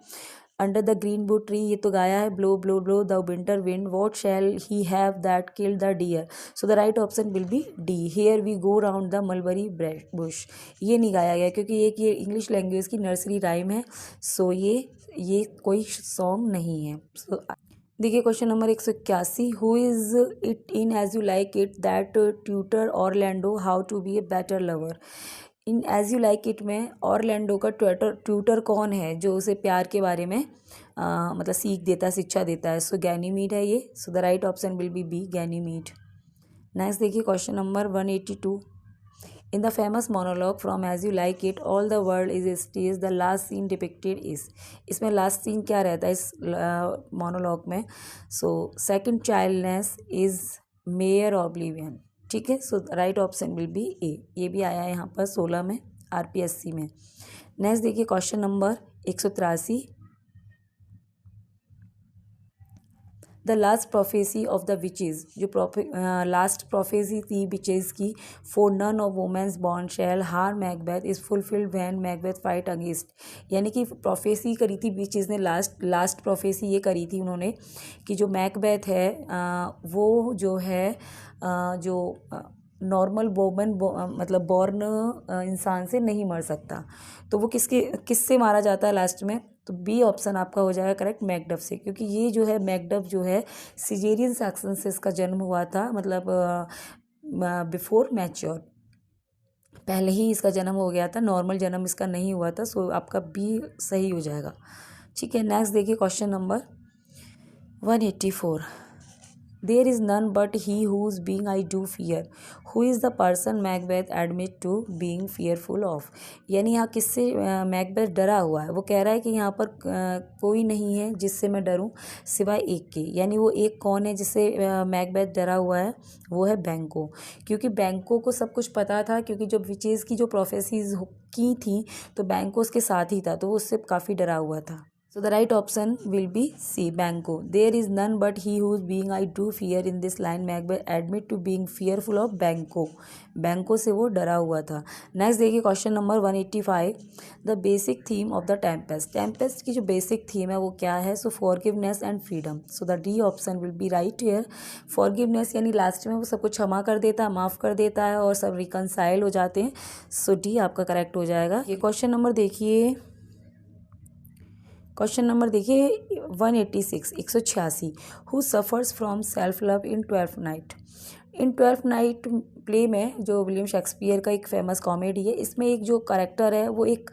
Under the green book tree, ये तो गाया है, blow blow blow the winter wind, what shall he have that killed the deer. So the right option will be D, here we go round the mulberry bush. ये नहीं गाया गया क्योंकि ये इंग्लिश लैंग्वेज की नर्सरी राइम है, सो ये कोई सॉन्ग नहीं है। सो देखिए question number 181। Who is it in as you like it that tutor Orlando how to be a better lover, in as you like it में ऑरलैंडो का ट्यूटर कौन है जो उसे प्यार के बारे में मतलब सीख देता है, शिक्षा देता है। सो गैनीमीड है ये। So the right option will be B, Ganymede. Next देखिए question number 182। In the famous monologue from as you like it all the world is stage the last scene depicted is, इसमें last scene क्या रहता है इस monologue में। So second childness is mere oblivion, ठीक है। So right option will be A, ये भी आया है यहाँ पर 16 में RPSC में। नेक्स्ट देखिए question number 183। The last prophecy of the witches, जो लास्ट प्रोफेसी थी विचेज की, for none of women's born shall harm Macbeth is fulfilled when Macbeth fight against, यानी कि प्रोफेसी करी थी विचेज ने, लास्ट प्रोफेसी ये करी थी उन्होंने कि जो मैकबेथ है वो जो है जो नॉर्मल वोमन मतलब बॉर्न इंसान से नहीं मर सकता, तो वो किससे मारा जाता है लास्ट में, तो बी ऑप्शन आपका हो जाएगा करेक्ट, मैकडफ से, क्योंकि ये जो है मैकडफ जो है सिजेरियन सेक्शन से इसका जन्म हुआ था, मतलब बिफोर मैच्योर, पहले ही इसका जन्म हो गया था, नॉर्मल जन्म इसका नहीं हुआ था, सो आपका बी सही हो जाएगा। ठीक है, नेक्स्ट देखिए question number 184, there is none but he whose being I do fear, who is the person Macbeth admit to being fearful of, यानी यहाँ किससे मैकबेथ डरा हुआ है, वो कह रहा है कि यहाँ पर कोई नहीं है जिससे मैं डरूं सिवाय एक के, यानी वो एक कौन है जिससे मैकबेथ डरा हुआ है, वो है बैंको, क्योंकि बैंको को सब कुछ पता था, क्योंकि जब विचेज़ की जो प्रोफेसीज की थी तो बैंको उसके साथ ही था, तो वो उससे काफ़ी डरा हुआ था। So the right option will be C, Banco. There is none but he whose being I do fear in this line Macbeth admit to being fearful of Banco. Banco से वो डरा हुआ था। नेक्स्ट देखिए question number 185, the basic theme of the Tempest, Tempest की जो basic theme है वो क्या है, so forgiveness and freedom, so the D option will be right here. Forgiveness यानी लास्ट में वो सब कुछ क्षमा कर देता है, माफ़ कर देता है और सब रिकनसाइल हो जाते हैं, सो डी आपका करेक्ट हो जाएगा। ये क्वेश्चन नंबर देखिए, क्वेश्चन नंबर देखिए 186, 186, who suffers from self love in 12th night, in 12th night play में जो विलियम शेक्सपियर का एक फेमस कॉमेडी है, इसमें एक जो करेक्टर है वो एक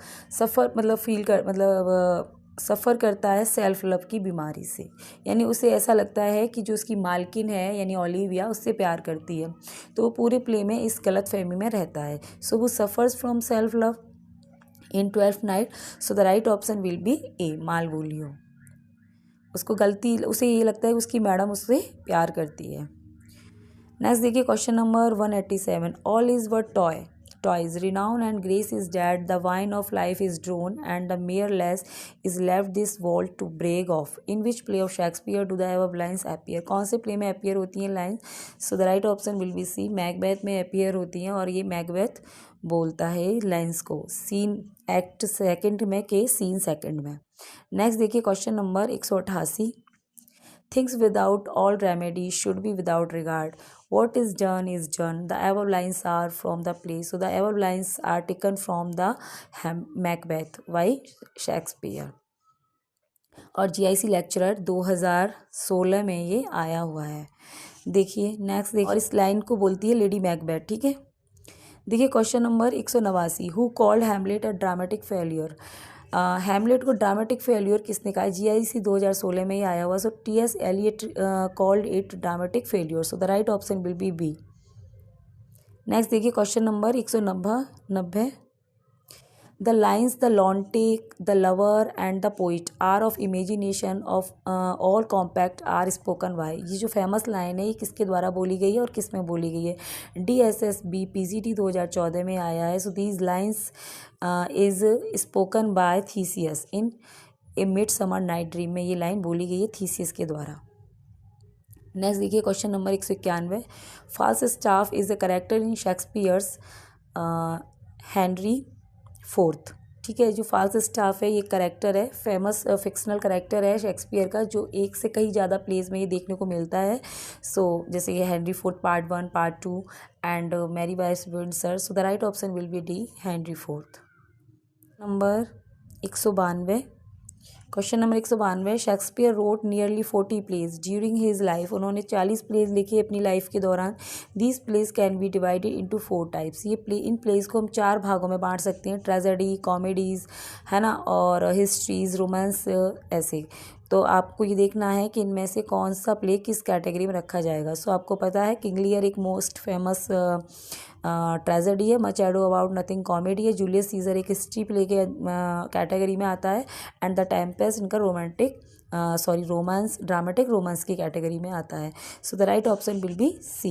सफ़र करता है सेल्फ लव की बीमारी से, यानी उसे ऐसा लगता है कि जो उसकी मालकिन है यानी ओलिविया उससे प्यार करती है, तो वो पूरे प्ले में इस गलत फहमी में रहता है, सो वो suffers from self love in 12th Night, so the right option will be A, Malvolio, उसे ये लगता है कि उसकी मैडम उससे प्यार करती है। नेक्स्ट देखिए question number 187, all is war toys renown and grace is dead, the wine of life is drawn and the mere less is left this world to break of, in which play of Shakespeare do the above lines appear, कौन से play में appear होती हैं lines, so the right option will be C, Macbeth में appear होती हैं, और ये मैकबेथ बोलता है लाइन्स को सीन एक्ट सेकंड में के सीन सेकंड में। नेक्स्ट देखिए question number 188, things without all remedy should be without regard, what is done, the above lines are from the play, so the above lines are taken from the Macbeth by Shakespeare, और GIC lecturer 2016 में ये आया हुआ है। देखिए next देखिए, और इस लाइन को बोलती है लेडी मैकबेथ। ठीक है, देखिए question number 189, who called Hamlet a dramatic failure, Hamlet को ड्रामेटिक फेलियर किसने कहा है, GIC 2016 में ही आया हुआ, so T.S. Eliot called it dramatic failure, so the right option will be B. Next देखिए question number 190, the lines the lunatic the lover and the poet are of imagination of all compact are spoken by, ये जो famous line है ये किसके द्वारा बोली गई है और किस में बोली गई है, DSSB PGT 2014 में आया है, so these lines is spoken by Theseus in A midsummer Night dream में ये लाइन बोली गई है थीसियस के द्वारा। नेक्स्ट देखिए question number 191, Falstaff is the character in Shakespeare's Henry Fourth. ठीक है, जो फाल्स्टाफ है ये करेक्टर है, फेमस फिक्शनल करेक्टर है शेक्सपियर का, जो एक से कई ज़्यादा प्लेज में ये देखने को मिलता है, सो जैसे ये Henry fourth part 1 part 2 and merry wives Windsor, so the right option will be D, Henry fourth. Number 192, question number 192, Shakespeare wrote nearly 40 plays during his life, उन्होंने 40 प्लेज लिखे अपनी लाइफ के दौरान, these plays can be divided into 4 types, इन plays को हम 4 भागों में बांट सकते हैं, ट्रेजेडी, कॉमेडीज़ है ना, और हिस्ट्रीज, रोमांस, ऐसे, तो आपको ये देखना है कि इनमें से कौन सा प्ले किस कैटेगरी में रखा जाएगा। सो आपको पता है किंग लियर एक मोस्ट फेमस ट्रेजेडी है, much ado about nothing comedy है, जूलियस सीजर एक हिस्ट्री प्ले के कैटेगरी में आता है, एंड द टेम्पेस्ट इनका रोमांस ड्रामेटिक रोमांस की कैटेगरी में आता है, so the right option will be C.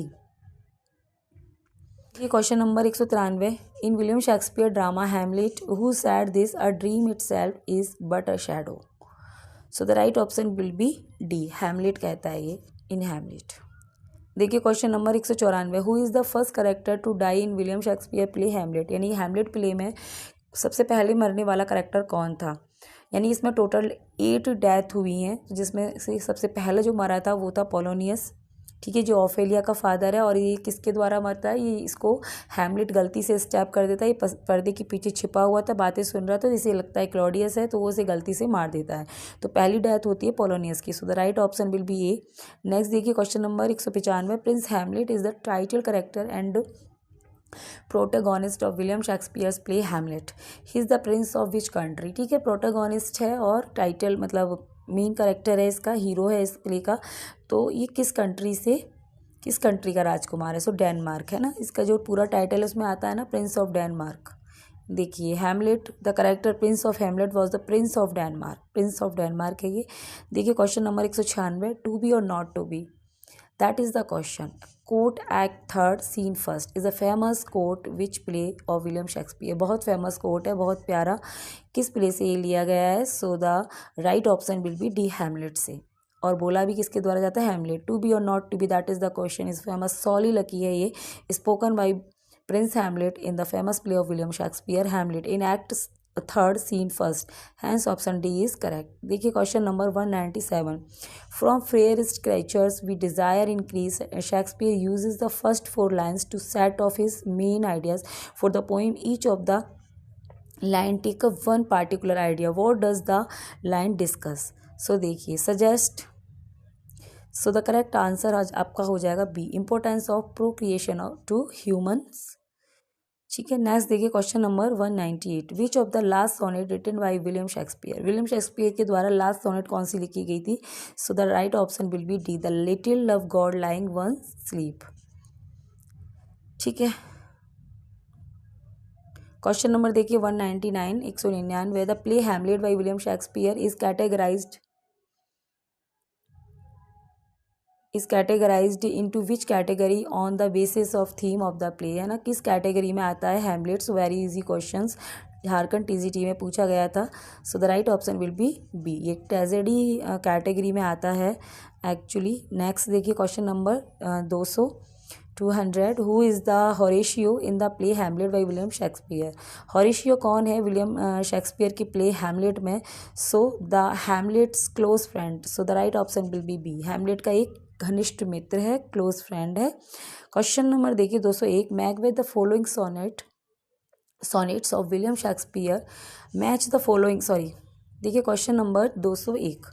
ये question number 193, in William Shakespeare drama Hamlet who said this a dream itself is but a shadow, so the right option will be D, Hamlet कहता है ये, in Hamlet. देखिए question number 194, who is the first character to die in William Shakespeare play Hamlet, यानी Hamlet play में सबसे पहले मरने वाला करेक्टर कौन था। यानी इसमें टोटल 8 डेथ हुई हैं, जिसमें से सबसे पहले जो मरा था वो था पोलोनियस, ठीक है, जो ऑफेलिया का फादर है। और ये किसके द्वारा मरता है, ये इसको हैमलेट गलती से स्टैप कर देता है, ये पर्दे के पीछे छिपा हुआ था, बातें सुन रहा था, जिसे लगता है क्लॉडियस है, तो वो उसे गलती से मार देता है। तो पहली डेथ होती है पोलोनियस की। So the right option will be A. Next देखिए question number 195, prince Hamlet is the title character and protagonist of William Shakespeare's play Hamlet, he is the prince of which country. ठीक है, protagonist है और title मतलब main character है इसका, hero है इस प्ले का। तो ये किस कंट्री का राजकुमार है, सो डेनमार्क है ना, इसका जो पूरा टाइटल उसमें आता है ना, प्रिंस ऑफ डेनमार्क। देखिए Hamlet, the character prince of Hamlet was the prince of Denmark, prince of Denmark है ये। देखिए क्वेश्चन नंबर 196, टू बी और not to be, that is the question. Quote act third scene first is a famous quote which play of William Shakespeare, बहुत famous quote है, बहुत प्यारा, किस play से ये लिया गया है। So the right option will be D, Hamlet से। और बोला भी किसके द्वारा जाता है, हैमलेट। टू बी और not to be, that is the question is famous soliloquy है ये, spoken by prince Hamlet in the famous play of William Shakespeare Hamlet in act third scene first, hence option D is correct. देखिए question number 197, from fairest creatures we desire increase, Shakespeare uses the first 4 lines to set off his main ideas for the poem, each of the line take up one particular idea, what does the line discuss। So देखिए suggest, so the correct answer आज आपका हो जाएगा B, importance of procreation to humans. ठीक है, next देखिए question number 198, which of the last sonnet written by William Shakespeare, William Shakespeare के द्वारा लास्ट सोनेट कौन सी लिखी गई थी। So the right option will be D, the little love god lying one sleep. ठीक है, क्वेश्चन नंबर देखिए 199, 199, the play Hamlet by William Shakespeare is categorized into which category on the basis of theme of the play, है ना, किस category में आता है Hamlets. Very easy questions, Jharkhand TGT में पूछा गया था। So the right option will be B, ये ट्रेजेडी कैटेगरी में आता है एक्चुअली। नेक्स्ट देखिए question number 200, who is the Horatio in the play Hamlet by William Shakespeare, Horatio कौन है विलियम शेक्सपियर की प्ले हैमलेट में। So the Hamlet's close friend, so the right option will be B, Hamlet का एक घनिष्ठ मित्र है, close friend है। क्वेश्चन नंबर देखिए 201, Macbeth the following sonnets of William Shakespeare match the following, sorry देखिए question number 201,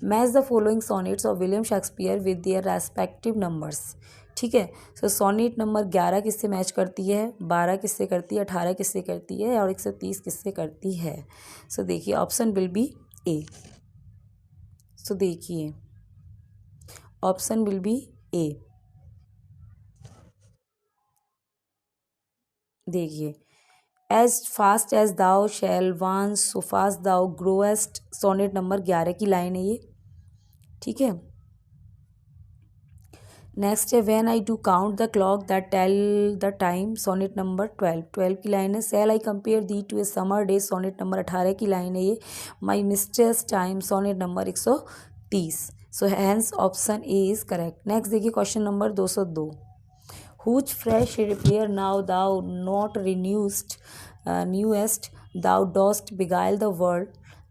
match the following sonnets of William Shakespeare with their respective numbers. ठीक है, सो सॉनेट नंबर 11 किससे मैच करती है, 12 किससे करती है, 18 किससे करती है, और 130 किससे करती है। सो देखिए option will be A, so देखिए ऑप्शन विल बी ए। देखिए as fast as thou shalt wane so fast thou growest, sonnet number 11 की लाइन है ये। ठीक है, नेक्स्ट है when I do count the clock that tell the time, sonnet number 12 की line है। Shall I compare thee to a summer day, sonnet number 18 की line है ये। My mistress time, sonnet number 130। So hence option A is correct. Next देखिए question number 202, whose fresh repair now thou not renewest newest thou dost beguile the world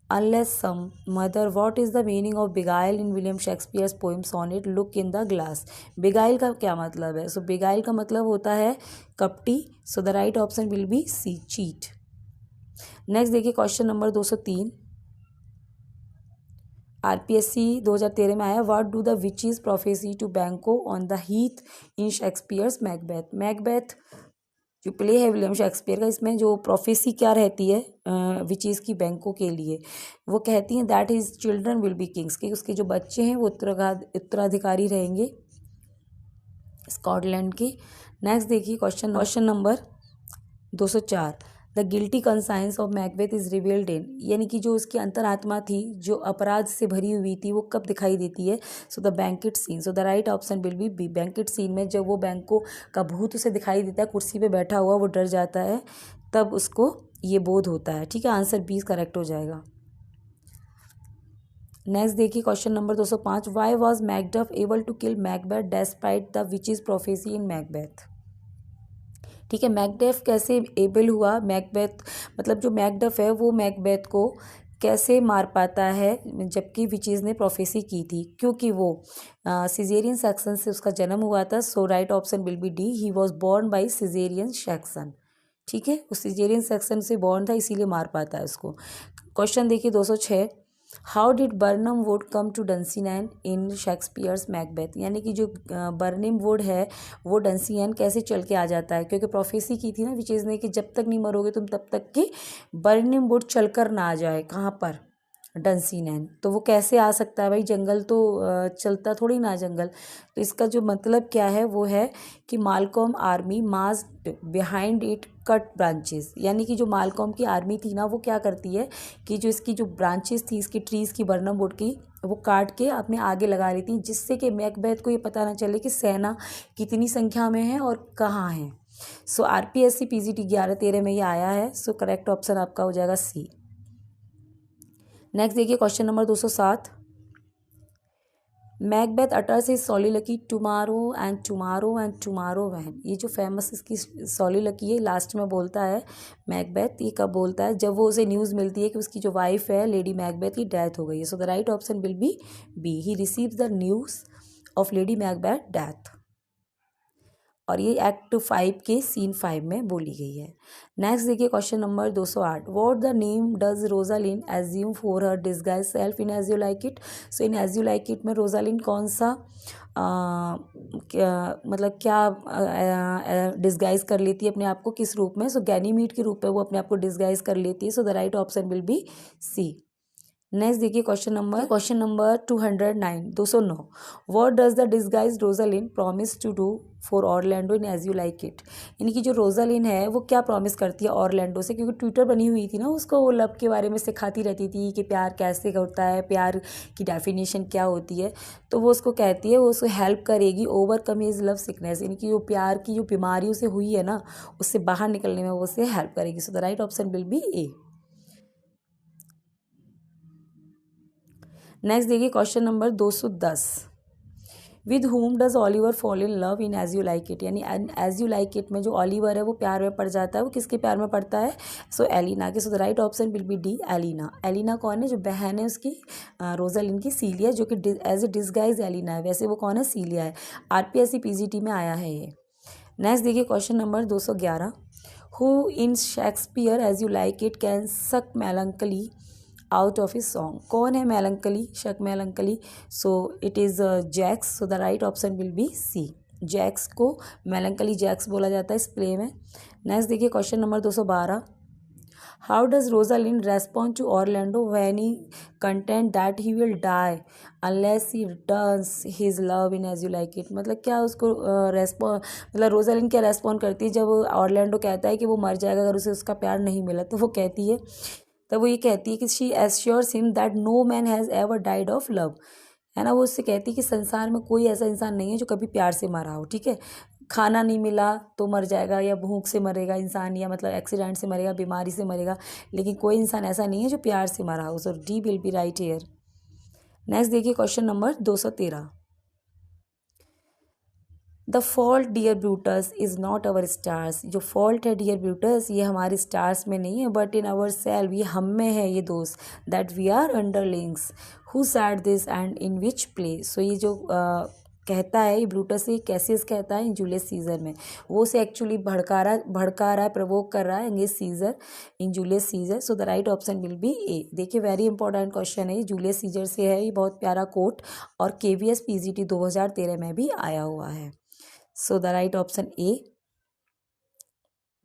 unless some mother, what is the meaning of beguile in William Shakespeare's poem sonnet look in the glass। beguile का क्या मतलब है, सो beguile का मतलब होता है कपटी। So the right option will be C, cheat. Next देखिए क्वेश्चन नंबर 203, आरपीएससी 2013 में आया, what do the witches prophesy to Banquo on the heath in Shakespeare's Macbeth. Macbeth जो प्ले है विलियम शेक्सपियर का, इसमें जो प्रोफेसी क्या रहती है विचेस की बैंकों के लिए, वो कहती हैं that his children will be Kings, कि उसके जो बच्चे हैं वो उत्तराधिकारी रहेंगे स्कॉटलैंड के। नेक्स्ट देखिए question number 204, the guilty conscience of Macbeth is revealed in, यानी कि जो उसकी अंतरात्मा थी जो अपराध से भरी हुई थी वो कब दिखाई देती है। So the banquet scene, so the right option will be B, banquet scene में जब वो बैंको का भूत उसे दिखाई देता है, कुर्सी पे बैठा हुआ वो डर जाता है, तब उसको ये बोध होता है। ठीक है, आंसर बी करेक्ट हो जाएगा। नेक्स्ट देखिए question number 205, why was Macduff able to kill Macbeth despite the witches prophecy in Macbeth. ठीक है, मैकडेफ कैसे एबल हुआ, मैकबेथ मतलब जो मैकडफ है वो मैकबेथ को कैसे मार पाता है जबकि विचेस ने प्रोफेसी की थी, क्योंकि वो सिजेरियन सेक्शन से उसका जन्म हुआ था। So right option will be D, he was born by caesarean section. ठीक है, वो सिजेरियन सेक्शन से बॉर्न था इसीलिए मार पाता है उसको। क्वेश्चन देखिए 206, how did Birnam wood come to Dunsinane in Shakespeare's Macbeth. यानी कि जो बर्निम वुड है वो डंसीनैन कैसे चल के आ जाता है, क्योंकि प्रोफेसी की थी ना विचेस ने कि जब तक नहीं मरोगे तुम तब तक कि बर्निम वुड चल कर ना आ जाए। कहाँ पर, डंसीनैन। तो वो कैसे आ सकता है भाई, जंगल तो चलता थोड़ी ना जंगल। तो इसका जो मतलब क्या है वो है कि Malcolm army massed behind it cut branches. यानी कि जो मालकॉम की आर्मी थी ना वो क्या करती है कि जो इसकी जो ब्रांचेस थी इसकी ट्रीज़ की, बर्नम वुड की, वो काट के अपने आगे लगा रही थी, जिससे कि मैकबेथ को ये पता ना चले कि सेना कितनी संख्या में है और कहाँ है। सो आरपीएससी पीजीटी 11-13 में ये आया है। सो करेक्ट ऑप्शन आपका हो जाएगा सी। नेक्स्ट देखिए question number 207, Macbeth utters his soliloquy tomorrow and tomorrow and tomorrow when. ये जो फेमस इसकी सॉलिलकी है लास्ट में बोलता है मैकबेथ, ये कब बोलता है, जब वो उसे न्यूज़ मिलती है कि उसकी जो वाइफ है लेडी मैकबेथ की डेथ हो गई है। So the right option will be B, he receives the news of Lady Macbeth death. और ये एक्ट 5 के सीन 5 में बोली गई है। नेक्स्ट देखिए question number 208, what the name does Rosalind assume for her disguise self in as you like it. So in as you like it में Rosalind कौन सा मतलब क्या डिस्गाइज कर लेती है अपने आप को, किस रूप में। सो गैनीमीड के रूप में वो अपने आप को डिस्गाइज कर लेती है। So the right option will be C. Next देखिए question number 209, 209, what does the disguise Rosalind promise to do for Orlando in as you like it. यानी कि जो रोजालिन है वो क्या प्रॉमिस करती है ऑरलैंडो से, क्योंकि ट्विटर बनी हुई थी ना उसको, वो लव के बारे में सिखाती रहती थी कि प्यार कैसे होता है, प्यार की डेफिनेशन क्या होती है। तो वो उसको कहती है वो उसको हेल्प करेगी ओवरकम हिज लव सिकनेस। यानी कि वो प्यार की जो बीमारी उसे हुई है ना उससे बाहर निकलने में वो उसे हेल्प करेगी। So the right option will be A. Next देखिए question number 210, with whom does Oliver fall in love in as you like it. यानी एज यू लाइक इट में जो ऑलिवर है वो प्यार में पड़ जाता है, वो किसके प्यार में पड़ता है, सो एलिना के। So the right option will be D, Aliena. Aliena कौन है, जो बहन है उसकी रोजालिन की, सीलिया, जो कि एज ए डिस्गाइज एलिना है, वैसे वो कौन है, सीलिया है। आरपीएससी पीजीटी में आया है ये। नेक्स्ट देखिए question number 211, who in Shakespeare As you like It can suck melancholy out of his song. कौन है melancholy, suck melancholy. So it is Jaques. So the right option will be C, Jaques को melancholy Jaques बोला जाता है इस play में। Next देखिए question number 212, how does Rosalind respond to Orlando when he contends that he will die unless he returns his love in as you like it. मतलब क्या उसको मतलब रोजालिन क्या रेस्पॉन्ड करती है जब ऑरलैंडो कहता है कि वो मर जाएगा अगर उसे उसका प्यार नहीं मिला। तो वो कहती है, तब वो ये कहती है कि she assures him that no man has ever died of love. है ना, वो उससे कहती है कि संसार में कोई ऐसा इंसान नहीं है जो कभी प्यार से मरा हो। ठीक है, खाना नहीं मिला तो मर जाएगा, या भूख से मरेगा इंसान, या मतलब एक्सीडेंट से मरेगा, बीमारी से मरेगा, लेकिन कोई इंसान ऐसा नहीं है जो प्यार से मरा हो। So D will be right here. Next देखिए question number 213, the fault dear Brutus is not our stars. जो फॉल्ट है डियर ब्रूटस ये हमारे स्टार्स में नहीं है बट इन अवर सेल्फ, ये हम में है ये दोस्त, that we are underlings, who said this and in which play. So ये जो कहता है ये ब्रूटस, ये कैसियस कहता है इन जूलियस सीजर में, वो से एक्चुअली भड़का रहा है, प्रवोक कर रहा है अंगेज Caesar in Julius Caesar. So the right option will be A. देखिए वेरी इंपॉर्टेंट क्वेश्चन है, जूलियस सीजर से है, ये बहुत प्यारा कोट, और केवीएस पीजीटी 2013 में भी आया हुआ है। So the right option A.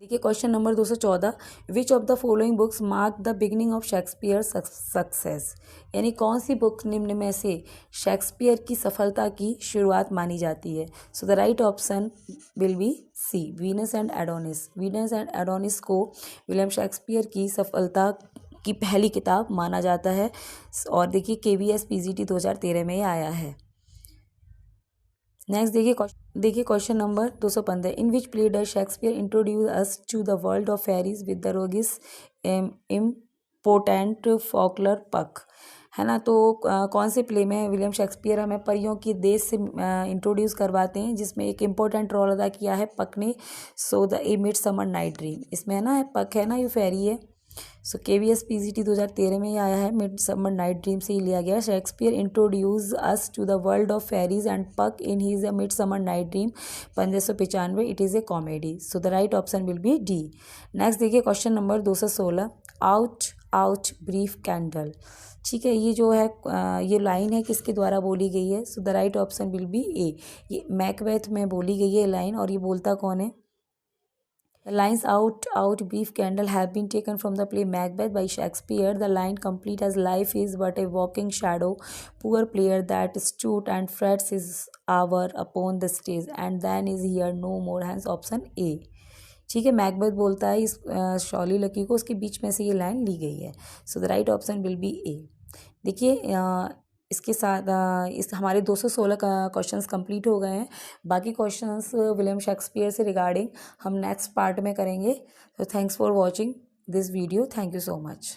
देखिए question number 214, which of the following books mark the beginning of Shakespeare success. यानी कौन सी बुक निम्न में से शेक्सपियर की सफलता की शुरुआत मानी जाती है। So the right option will be C, Venus and Adonis. Venus and Adonis को विलियम शेक्सपियर की सफलता की पहली किताब माना जाता है, और देखिए केवीएस पीजीटी 2013 में ये आया है। नेक्स्ट देखिए question number 215, in which play does Shakespeare introduce us to the world of fairies with the roguish important folklore Puck. है ना। तो कौन से प्ले में विलियम शेक्सपियर हमें परियों की देश से इंट्रोड्यूस करवाते हैं, जिसमें एक इम्पोर्टेंट रोल अदा किया है पक ने। So the A midsummer Night dream, इसमें है ना पक है ना, ये फेरी है। सो KVS PGT 2013 में ये आया है, मिडसमर नाइट ड्रीम से ही लिया गया। Shakespeare introduce us to the world of fairies and Puck in his A Midsummer Night Dream 1595। It is a comedy. So the right option will be D. Next देखिए question number 216, out out brief candle. ठीक है, ये जो है ये line है किसके द्वारा बोली गई है। So the right option will be A. ये मैकबेथ में बोली गई है लाइन, और ये बोलता कौन है। The lines out, out, brief candle have been taken from the play Macbeth by Shakespeare. The line complete as life is but a walking shadow, poor player that stood and frets his hour upon the stage, and then is here no more. Hence option A। ठीक है, Macbeth बोलता है इस शॉली lucky को, उसके बीच में से ये लाइन ली गई है। So the right option will be A. देखिए इसके साथ इस हमारे 216 का क्वेश्चंस कंप्लीट हो गए हैं। बाकी क्वेश्चंस विलियम शेक्सपियर से रिगार्डिंग हम नेक्स्ट पार्ट में करेंगे। तो thanks for watching this video. Thank you so much.